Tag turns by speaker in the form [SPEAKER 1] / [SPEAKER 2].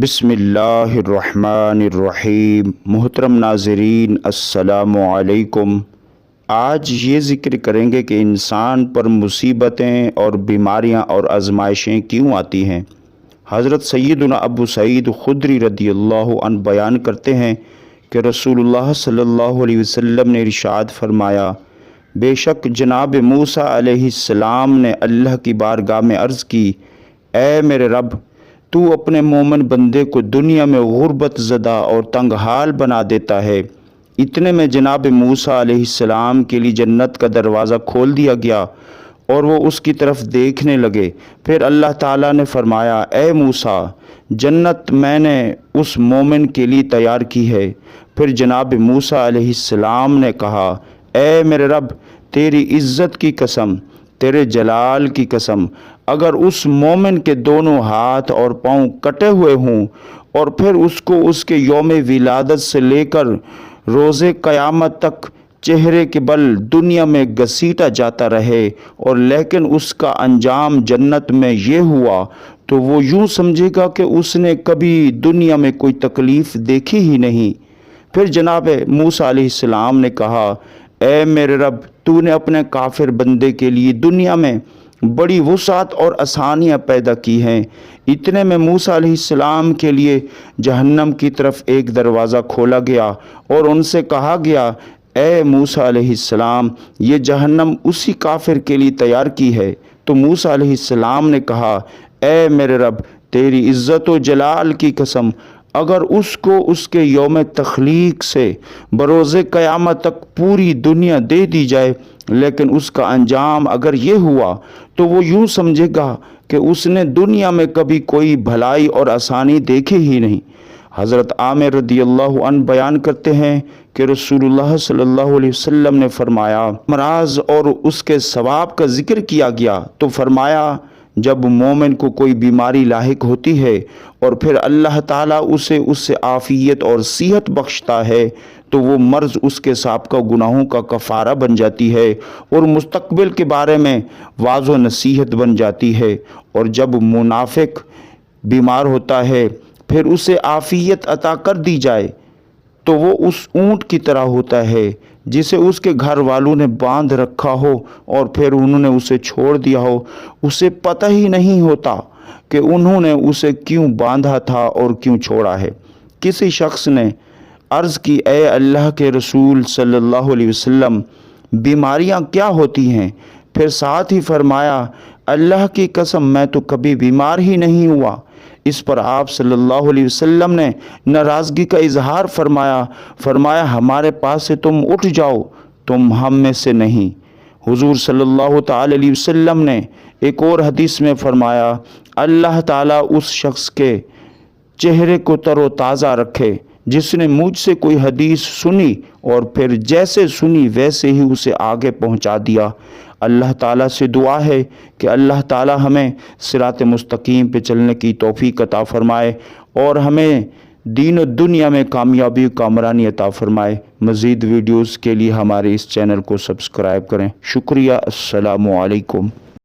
[SPEAKER 1] بسم اللہ الرحمن الرحیم۔ محترم ناظرین السلام علیکم۔ آج یہ ذکر کریں گے کہ انسان پر مصیبتیں اور بیماریاں اور آزمائشیں کیوں آتی ہیں۔ حضرت سیدنا ابو سعید خدری رضی اللہ عنہ بیان کرتے ہیں کہ رسول اللہ صلی اللہ علیہ وسلم نے ارشاد فرمایا، بے شک جناب موسیٰ علیہ السلام نے اللہ کی بارگاہ میں عرض کی، اے میرے رب، تو اپنے مومن بندے کو دنیا میں غربت زدہ اور تنگ حال بنا دیتا ہے۔ اتنے میں جناب موسیٰ علیہ السلام کے لیے جنت کا دروازہ کھول دیا گیا اور وہ اس کی طرف دیکھنے لگے۔ پھر اللہ تعالیٰ نے فرمایا، اے موسیٰ، جنت میں نے اس مومن کے لیے تیار کی ہے۔ پھر جناب موسیٰ علیہ السلام نے کہا، اے میرے رب، تیری عزت کی قسم، تیرے جلال کی قسم، اگر اس مومن کے دونوں ہاتھ اور پاؤں کٹے ہوئے ہوں اور پھر اس کو اس کے یوم ولادت سے لے کر روز قیامت تک چہرے کے بل دنیا میں گھسیٹا جاتا رہے اور لیکن اس کا انجام جنت میں یہ ہوا، تو وہ یوں سمجھے گا کہ اس نے کبھی دنیا میں کوئی تکلیف دیکھی ہی نہیں۔ پھر جناب موسیٰ علیہ السلام نے کہا، اے میرے رب، تو نے اپنے کافر بندے کے لیے دنیا میں بڑی وسعت اور آسانیاں پیدا کی ہیں۔ اتنے میں موسیٰ علیہ السلام کے لیے جہنم کی طرف ایک دروازہ کھولا گیا اور ان سے کہا گیا، اے موسیٰ علیہ السلام، یہ جہنم اسی کافر کے لیے تیار کی ہے۔ تو موسیٰ علیہ السلام نے کہا، اے میرے رب، تیری عزت و جلال کی قسم، اگر اس کو اس کے یوم تخلیق سے بروز قیامت تک پوری دنیا دے دی جائے لیکن اس کا انجام اگر یہ ہوا، تو وہ یوں سمجھے گا کہ اس نے دنیا میں کبھی کوئی بھلائی اور آسانی دیکھی ہی نہیں۔ حضرت عامر رضی اللہ عنہ بیان کرتے ہیں کہ رسول اللہ صلی اللہ علیہ وسلم نے فرمایا، امراض اور اس کے ثواب کا ذکر کیا گیا تو فرمایا، جب مومن کو کوئی بیماری لاحق ہوتی ہے اور پھر اللہ تعالیٰ اسے اس سے عافیت اور صحت بخشتا ہے تو وہ مرض اس کے سابقہ گناہوں کا کفارہ بن جاتی ہے اور مستقبل کے بارے میں واعظ و نصیحت بن جاتی ہے۔ اور جب منافق بیمار ہوتا ہے پھر اسے عافیت عطا کر دی جائے تو وہ اس اونٹ کی طرح ہوتا ہے جسے اس کے گھر والوں نے باندھ رکھا ہو اور پھر انہوں نے اسے چھوڑ دیا ہو، اسے پتہ ہی نہیں ہوتا کہ انہوں نے اسے کیوں باندھا تھا اور کیوں چھوڑا ہے۔ کسی شخص نے عرض کی، اے اللہ کے رسول صلی اللہ علیہ وسلم، بیماریاں کیا ہوتی ہیں؟ پھر ساتھ ہی فرمایا، اللہ کی قسم، میں تو کبھی بیمار ہی نہیں ہوا۔ اس پر آپ صلی اللہ علیہ وسلم نے ناراضگی کا اظہار فرمایا، ہمارے پاس سے تم اٹھ جاؤ، تم ہم میں سے نہیں۔ حضور صلی اللہ تعالی علیہ وسلم نے ایک اور حدیث میں فرمایا، اللہ تعالیٰ اس شخص کے چہرے کو تر و تازہ رکھے جس نے مجھ سے کوئی حدیث سنی اور پھر جیسے سنی ویسے ہی اسے آگے پہنچا دیا۔ اللہ تعالیٰ سے دعا ہے کہ اللہ تعالیٰ ہمیں صراط مستقیم پہ چلنے کی توفیق عطا فرمائے اور ہمیں دین و دنیا میں کامیابی و کامرانی عطا فرمائے۔ مزید ویڈیوز کے لیے ہمارے اس چینل کو سبسکرائب کریں۔ شکریہ۔ السلام علیکم۔